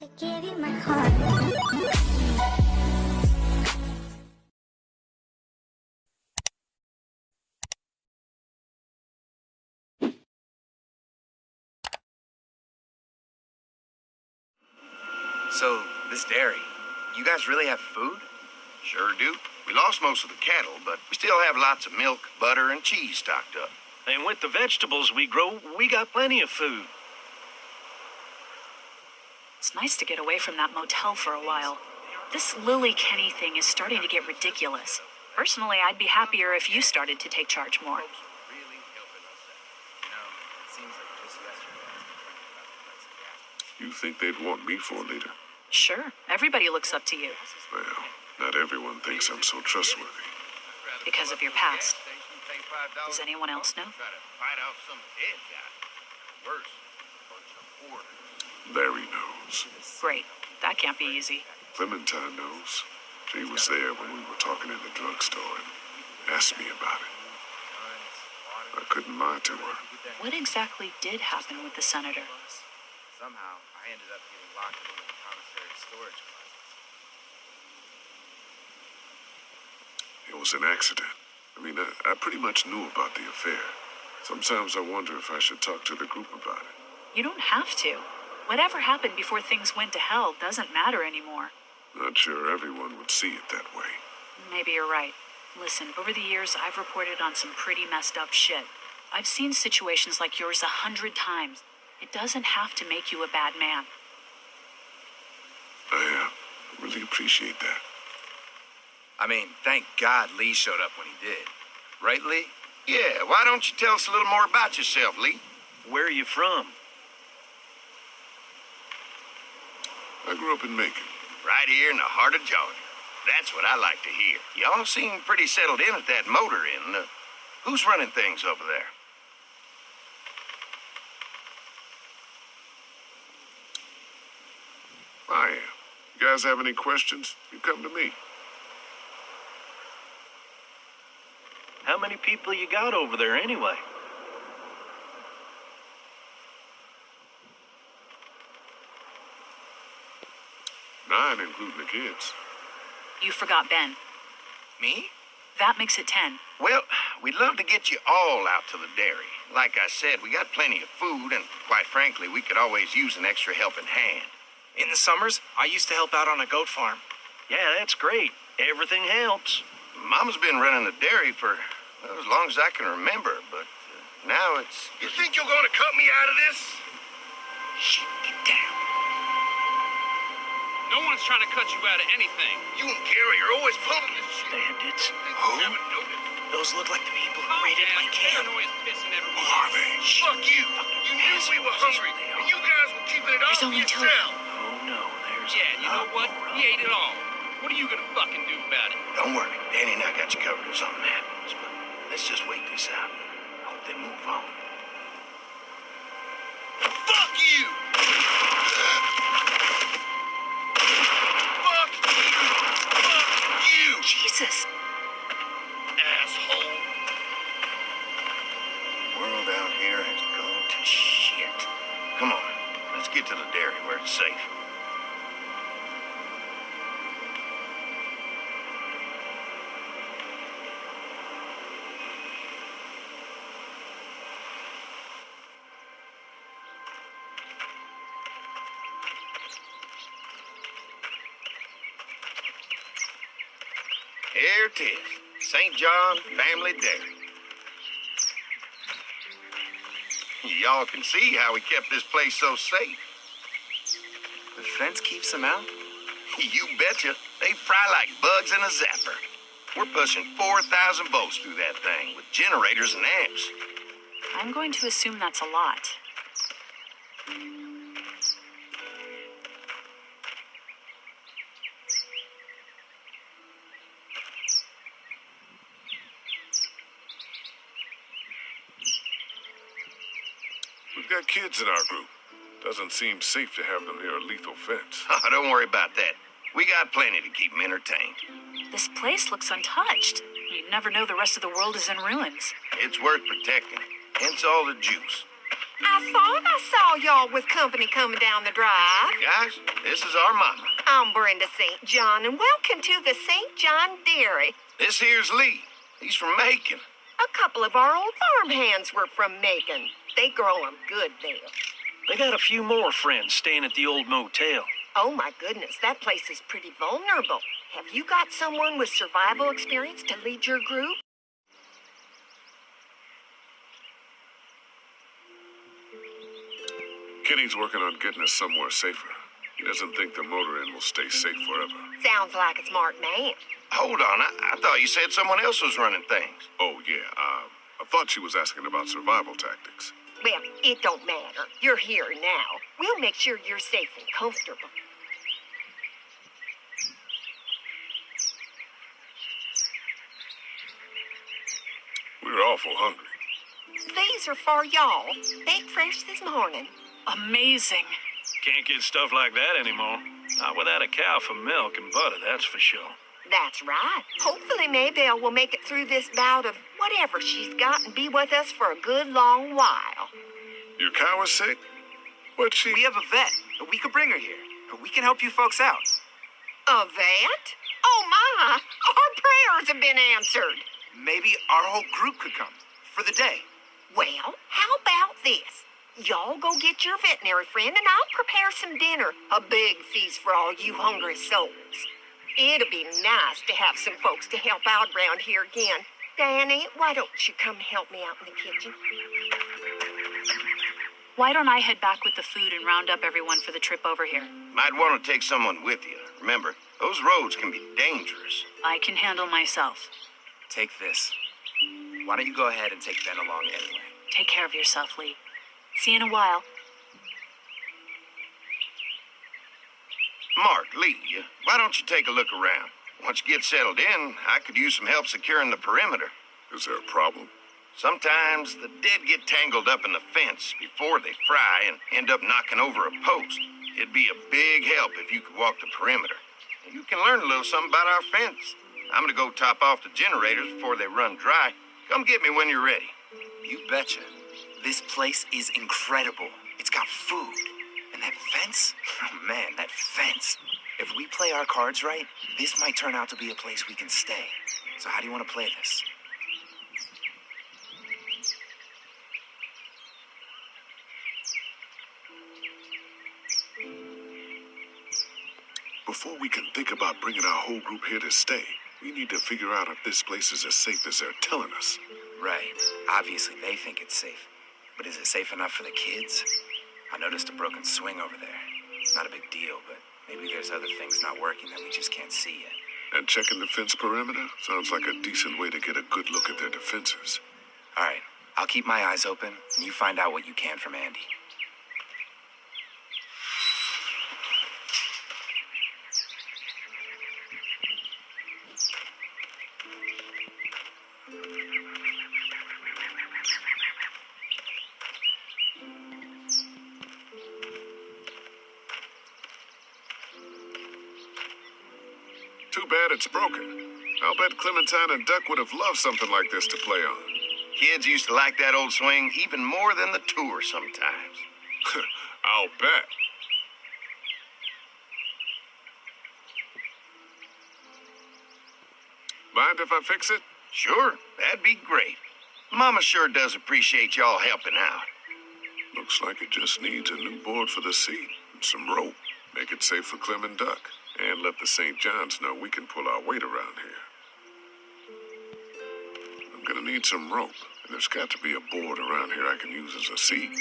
I gave you my heart. So, this dairy, you guys really have food? Sure do. We lost most of the cattle, but we still have lots of milk, butter, and cheese stocked up. And with the vegetables we grow, we got plenty of food. It's nice to get away from that motel for a while. This Lily Kenny thing is starting to get ridiculous. Personally, I'd be happier if you started to take charge more. You think they'd want me for a leader? Sure, everybody looks up to you Well, not everyone thinks I'm so trustworthy. because of your past. Does anyone else know? Larry knows. Great. That can't be easy. Clementine knows. She was there when we were talking in the drugstore and asked me about it. I couldn't lie to her. What exactly did happen with the senator? Somehow, I ended up getting locked into the commissary storage closet. It was an accident. I pretty much knew about the affair. Sometimes I wonder if I should talk to the group about it. You don't have to. Whatever happened before things went to hell doesn't matter anymore. Not sure everyone would see it that way. Maybe you're right. Listen, over the years, I've reported on some pretty messed up shit. I've seen situations like yours 100 times. It doesn't have to make you a bad man. I really appreciate that. I mean, thank God Lee showed up when he did. Right, Lee? Yeah, why don't you tell us a little more about yourself, Lee? Where are you from? I grew up in Macon. Right here in the heart of Georgia. That's what I like to hear. Y'all seem pretty settled in at that motor inn. Who's running things over there? I am. You guys have any questions? You come to me. How many people you got over there anyway? Nine, including the kids. You forgot Ben. Me? That makes it 10. Well, we'd love to get you all out to the dairy. Like I said, we got plenty of food, and quite frankly, we could always use an extra helping hand. In the summers, I used to help out on a goat farm. Yeah, that's great. Everything helps. Mama's been running the dairy for as long as I can remember, but now it's... You think you're gonna cut me out of this? Shh, get down. No one's trying to cut you out of anything. You and Gary are always pulling this shit. Bandits. Who? Those look like the people who Oh, raided yeah, my your camp. paranoia's pissing Who everyone are off. they? Fuck you. You knew we were hungry, and you guys were keeping it all There's to only two of yourself. Oh no, there's Yeah, you know what? He ate it all. What are you gonna fucking do about it? Don't worry. Danny and I got you covered if something happens, but let's just wait this out and hope they move on. Fuck you! Fuck you! Fuck you! Jesus. Asshole! The world out here has gone to shit. Come on, let's get to the dairy where it's safe. Here it is, St. John Family Dairy. Y'all can see how we kept this place so safe. The fence keeps them out? You betcha. They fry like bugs in a zapper. We're pushing 4,000 volts through that thing with generators and amps. I'm going to assume that's a lot. We've got kids in our group. Doesn't seem safe to have them near a lethal fence. Oh, don't worry about that. We got plenty to keep them entertained. This place looks untouched. You'd never know the rest of the world is in ruins. It's worth protecting. Hence all the juice. I thought I saw y'all with company coming down the drive. Guys, this is our mama. I'm Brenda St. John, and welcome to the St. John Dairy. This here's Lee. He's from Macon. A couple of our old farm hands were from Macon. They grow 'em good there. They got a few more friends staying at the old motel. Oh my goodness, that place is pretty vulnerable. Have you got someone with survival experience to lead your group? Kenny's working on getting us somewhere safer. He doesn't think the motor inn will stay safe forever. Sounds like a smart man. Hold on, I thought you said someone else was running things. Oh, yeah, I thought she was asking about survival tactics. Well, it don't matter. You're here now. We'll make sure you're safe and comfortable. We're awful hungry. These are for y'all. Baked fresh this morning. Amazing. Can't get stuff like that anymore. Not without a cow for milk and butter, that's for sure. That's right. Hopefully Maybelle will make it through this bout of whatever she's got and be with us for a good long while. Your cow is sick? What's she... We have a vet. We could bring her here. We can help you folks out. A vet? Oh my! Our prayers have been answered. Maybe our whole group could come for the day. Well, how about this? Y'all go get your veterinary friend and I'll prepare some dinner. A big feast for all you hungry souls. It'll be nice to have some folks to help out around here again. Danny, why don't you come help me out in the kitchen? Why don't I head back with the food and round up everyone for the trip over here? Might want to take someone with you. Remember, those roads can be dangerous. I can handle myself. Take this. Why don't you go ahead and take Ben along anyway? Take care of yourself, Lee. See you in a while. Mark, Lee, why don't you take a look around? Once you get settled in, I could use some help securing the perimeter. Is there a problem? Sometimes the dead get tangled up in the fence before they fry and end up knocking over a post. It'd be a big help if you could walk the perimeter. You can learn a little something about our fence. I'm gonna go top off the generators before they run dry. Come get me when you're ready. You betcha. This place is incredible. It's got food. And that fence? Oh man, that fence. If we play our cards right, this might turn out to be a place we can stay. So how do you want to play this? Before we can think about bringing our whole group here to stay, we need to figure out if this place is as safe as they're telling us. Right. Obviously, they think it's safe. But is it safe enough for the kids? I noticed a broken swing over there. Not a big deal, but maybe there's other things not working that we just can't see yet. And checking the fence perimeter sounds like a decent way to get a good look at their defenses. All right. I'll keep my eyes open, and you find out what you can from Andy. Too bad it's broken. I'll bet Clementine and Duck would have loved something like this to play on. Kids used to like that old swing even more than the tour sometimes. I'll bet. Mind if I fix it? Sure, that'd be great. Mama sure does appreciate y'all helping out. Looks like it just needs a new board for the seat and some rope. Make it safe for Clem and Duck. And let the St. John's know we can pull our weight around here. I'm gonna need some rope, and there's got to be a board around here I can use as a seat.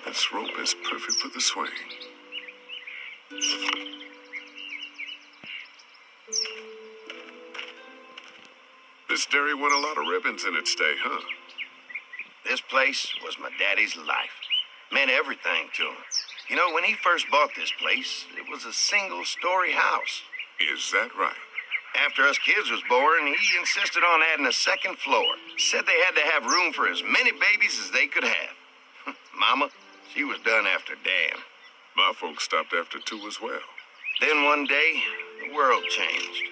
This rope is perfect for the swing. This dairy won a lot of ribbons in its day, huh? This place was my daddy's life. Meant everything to him. You know, when he first bought this place, it was a single-story house. Is that right? After us kids was born, he insisted on adding a second floor. Said they had to have room for as many babies as they could have. Mama, she was done after Dan. My folks stopped after 2 as well. Then one day, the world changed.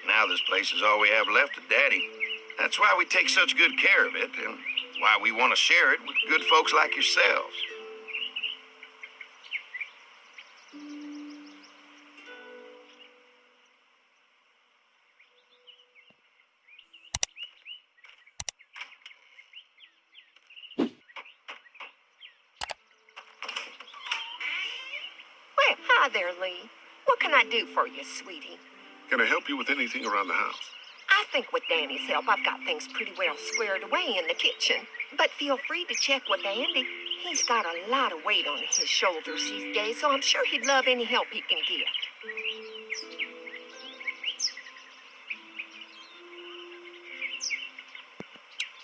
Now this place is all we have left of Daddy. That's why we take such good care of it, and why we want to share it with good folks like yourselves. Well, hi there, Lee. What can I do for you, sweetie? Can I help you with anything around the house? I think with Danny's help, I've got things pretty well squared away in the kitchen. But feel free to check with Andy. He's got a lot of weight on his shoulders these days, so I'm sure he'd love any help he can get.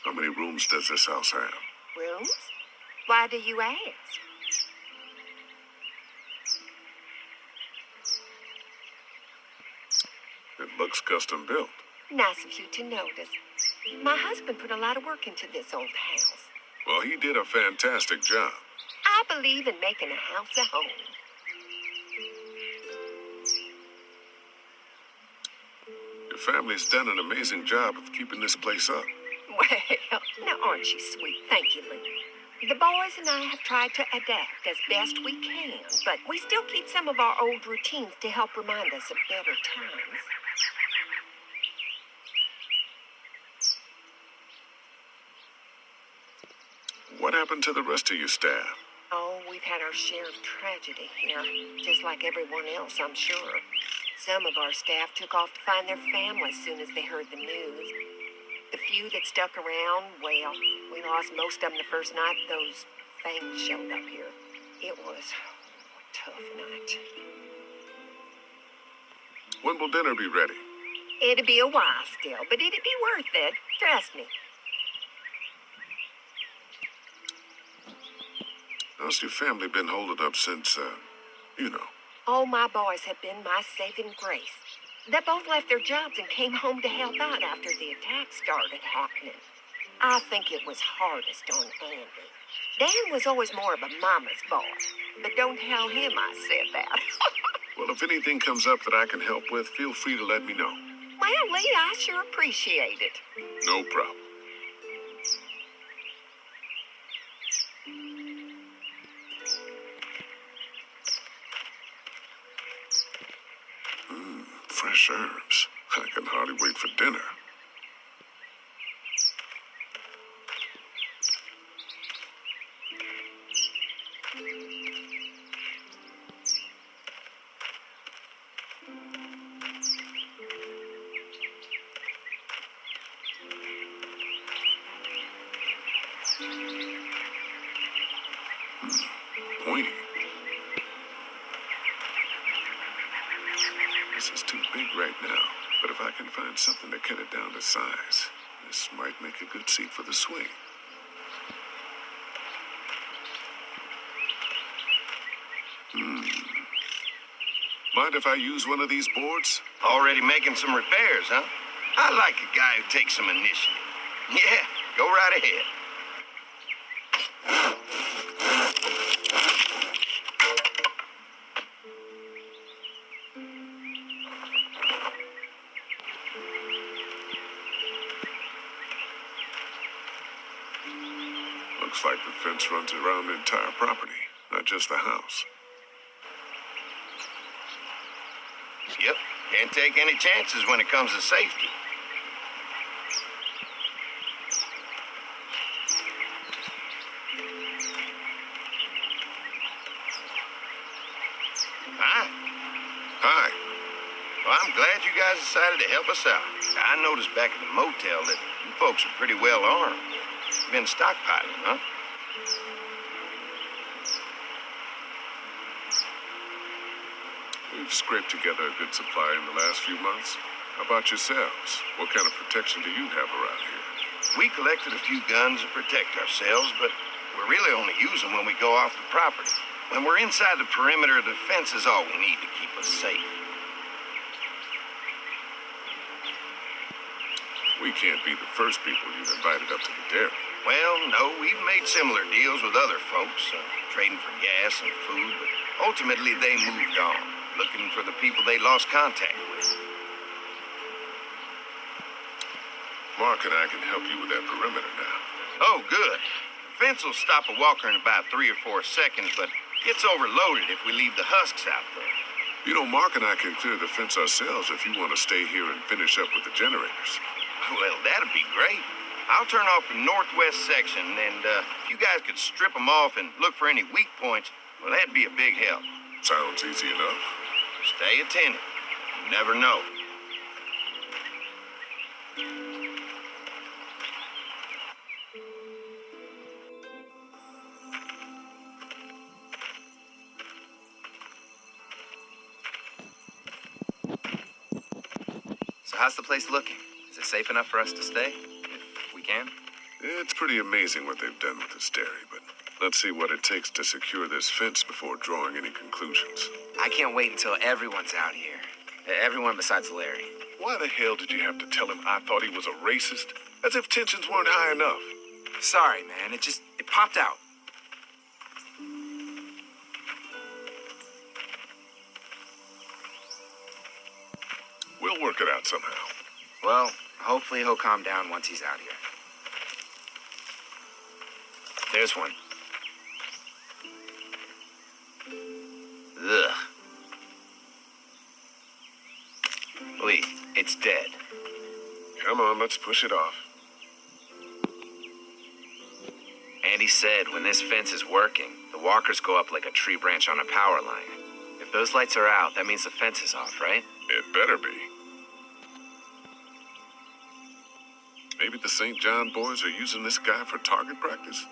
How many rooms does this house have? Rooms? Why do you ask? It looks custom built. Nice of you to notice. My husband put a lot of work into this old house. Well, he did a fantastic job. I believe in making a house a home. Your family's done an amazing job of keeping this place up. Well, now aren't you sweet? Thank you, Lee. The boys and I have tried to adapt as best we can, but we still keep some of our old routines to help remind us of better times. What happened to the rest of your staff? Oh, we've had our share of tragedy here, just like everyone else, I'm sure. Some of our staff took off to find their families as soon as they heard the news. The few that stuck around, well, we lost most of them the first night those things showed up here. It was a tough night. When will dinner be ready? It'd be a while still, but it'd be worth it. Trust me. How's your family been holding up since, All my boys have been my saving grace. They both left their jobs and came home to help out after the attack started happening. I think it was hardest on Andy. Dan was always more of a mama's boy, but don't tell him I said that. Well, if anything comes up that I can help with, feel free to let me know. Well, Lee, I sure appreciate it. No problem. Fresh herbs. I can hardly wait for dinner. Pointy. This is too big right now, but if I can find something to cut it down to size, this might make a good seat for the swing. Mind if I use one of these boards? Already making some repairs, huh? I like a guy who takes some initiative. Yeah, go right ahead. Looks like the fence runs around the entire property, not just the house. Yep, can't take any chances when it comes to safety. Hi. Hi. Well, I'm glad you guys decided to help us out. I noticed back at the motel that you folks are pretty well armed. Been stockpiling, huh? We've scraped together a good supply in the last few months. How about yourselves? What kind of protection do you have around here? We collected a few guns to protect ourselves, but we really only use them when we go off the property. When we're inside the perimeter, the fence is all we need to keep us safe. We can't be the first people you've invited up to the dairy. Well, no, we've made similar deals with other folks, trading for gas and food, but ultimately they moved on, looking for the people they lost contact with. Mark and I can help you with that perimeter now. Oh, good. The fence will stop a walker in about 3 or 4 seconds, but gets overloaded if we leave the husks out there. You know, Mark and I can clear the fence ourselves if you want to stay here and finish up with the generators. Well, that'd be great. I'll turn off the northwest section, and if you guys could strip them off and look for any weak points, well, that'd be a big help. Sounds easy enough. Stay attentive. You never know. So how's the place looking? Is it safe enough for us to stay? If we can? It's pretty amazing what they've done with this dairy, but let's see what it takes to secure this fence before drawing any conclusions. I can't wait until everyone's out here. Everyone besides Larry. Why the hell did you have to tell him I thought he was a racist? As if tensions weren't high enough. Sorry, man. It popped out. We'll work it out somehow. Well, hopefully he'll calm down once he's out here. There's one. Ugh. Lee, it's dead. Come on, let's push it off. Andy said when this fence is working, the walkers go up like a tree branch on a power line. If those lights are out, that means the fence is off, right? It better be. Maybe the St. John boys are using this guy for target practice?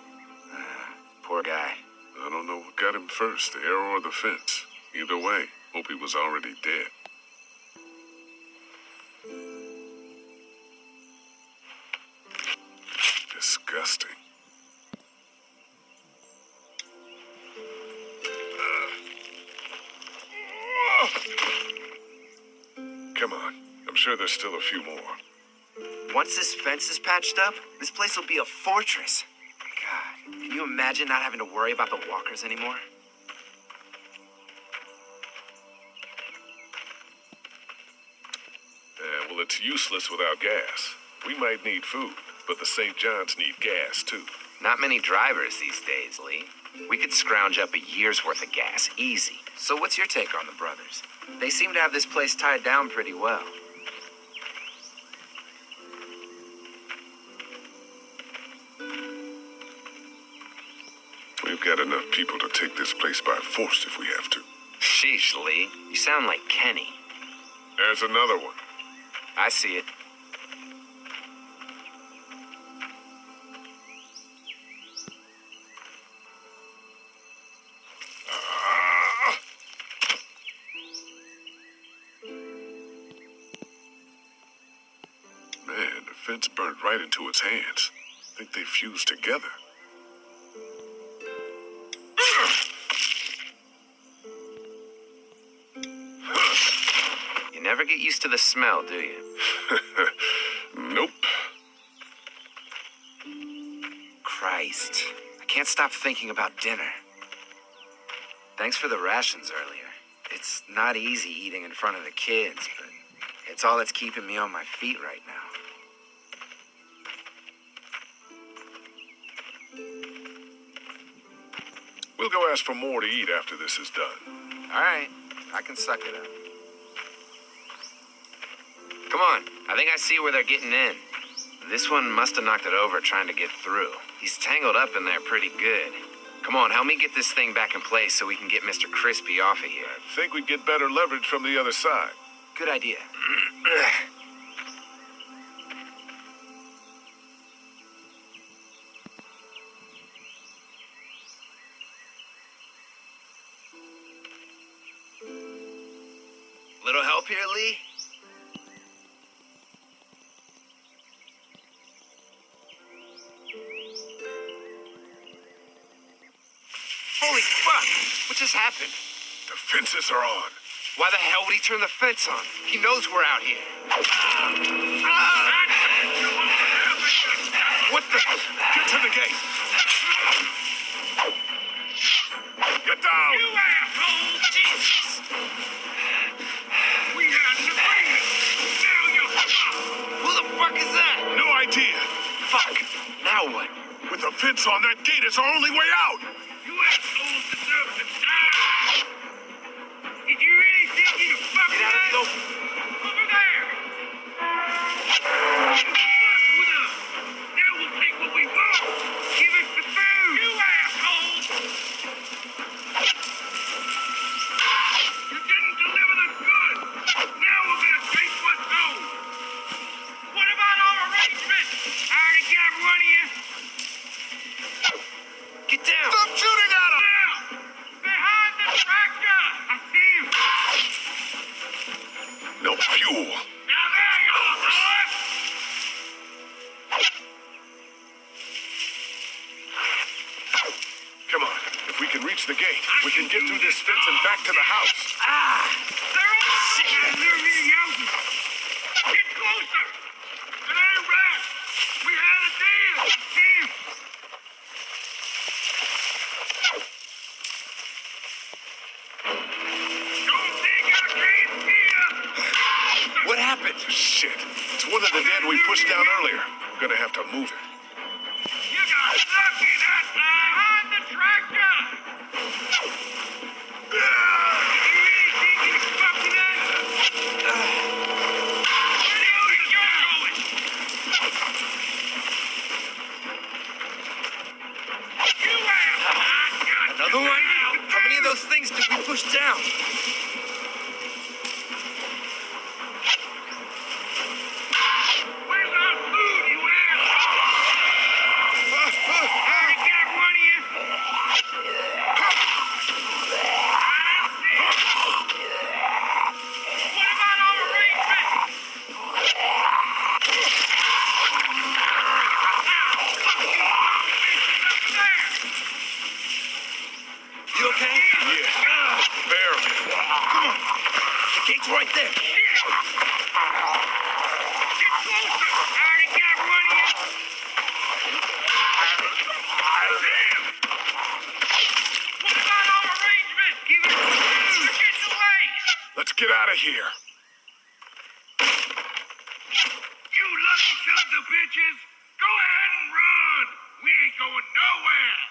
Poor guy. I don't know what got him first, the arrow or the fence. Either way, hope he was already dead. Disgusting. Come on. I'm sure there's still a few more. Once this fence is patched up, this place will be a fortress. God, can you imagine not having to worry about the walkers anymore? Well, it's useless without gas. We might need food, but the St. John's need gas, too. Not many drivers these days, Lee. We could scrounge up a year's worth of gas, easy. So what's your take on the brothers? They seem to have this place tied down pretty well. We've got enough people to take this place by force if we have to. Sheesh, Lee. You sound like Kenny. There's another one. I see it. Man, the fence burnt right into its hands. I think they fused together. You never get used to the smell, do you? Nope. Christ. I can't stop thinking about dinner. Thanks for the rations earlier. It's not easy eating in front of the kids, but it's all that's keeping me on my feet right now. We'll go ask for more to eat after this is done. All right, I can suck it up. Come on, I think I see where they're getting in. This one must have knocked it over trying to get through. He's tangled up in there pretty good. Come on, help me get this thing back in place so we can get Mr. Crispy off of here. I think we'd get better leverage from the other side. Good idea. Little help here, Lee? fuck? What just happened? The fences are on. Why the hell would he turn the fence on? He knows we're out here. What the? Get to the gate. Get down! You asshole! Jesus! We had an agreement. Now you're fucked. Who the fuck is that? No idea. Fuck. Now what? With the fence on, that gate is our only way out. You assholes deserve to die. Did you really think you'd fuck Get out of the us? open. Over there! Fuck with us! Now we'll take what we want! Give us the food! You assholes! You didn't deliver the goods! Now we're gonna take what's owed! What about our arrangement? I already got one of you! Get down. Stop shooting at him! Now! Behind the tractor! I see him! No fuel. Now there you are, boys! Come on. If we can reach the gate, we can get through this fence and back to the house. They're all shit! They're really yelling! Get closer! It ain't right! We had a deal! See him! Don't think I can't see ya! What happened? Shit. It's one of the dead we pushed down earlier. Gonna have to move it. You got lucky that time! Behind the tractor! You really think you're fucking us? Where the hell you going? You asshole! Another one? How many of those things did we push down? Where's our food, you asshole? I already got one of you. What about our arrangement? You okay? Yeah. Barely. The gate's right there. Get closer! I already got one of you. Damn! What about our arrangement? Give it to us. They're getting away. Let's get out of here. You lucky sons of bitches! Go ahead and run! We ain't going nowhere!